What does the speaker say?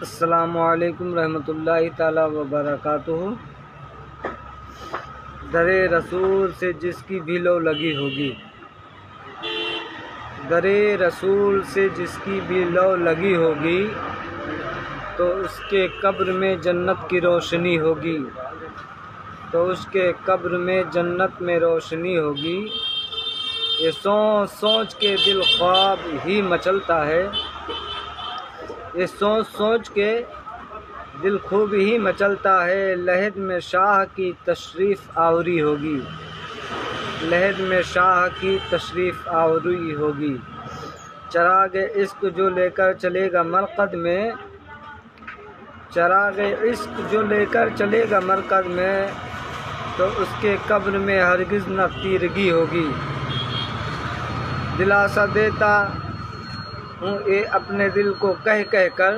السلام علیکم رحمۃ اللہ تعالیٰ وبرکاتہ۔ در رسول سے جس کی بھی لو لگی ہوگی، در رسول سے جس کی بھی لو لگی ہوگی، تو اس کے قبر میں جنت کی روشنی ہوگی، تو اس کے قبر میں جنت میں روشنی ہوگی۔ یہ سوچ سوچ کے دل خواب ہی مچلتا ہے، یہ سوچ سوچ کے دل خوب ہی مچلتا ہے۔ لحد میں شاہ کی تشریف آوری ہوگی، لحد میں شاہ کی تشریف آوری ہوگی۔ چراغ عشق جو لے کر چلے گا مرقد میں، چراغ عشق جو لے کر چلے گا مرقد میں، تو اس کے قبر میں ہرگز نہ تیرگی ہوگی۔ دلاسا دیتا ہوں اے اپنے دل کو کہہ کہہ کر،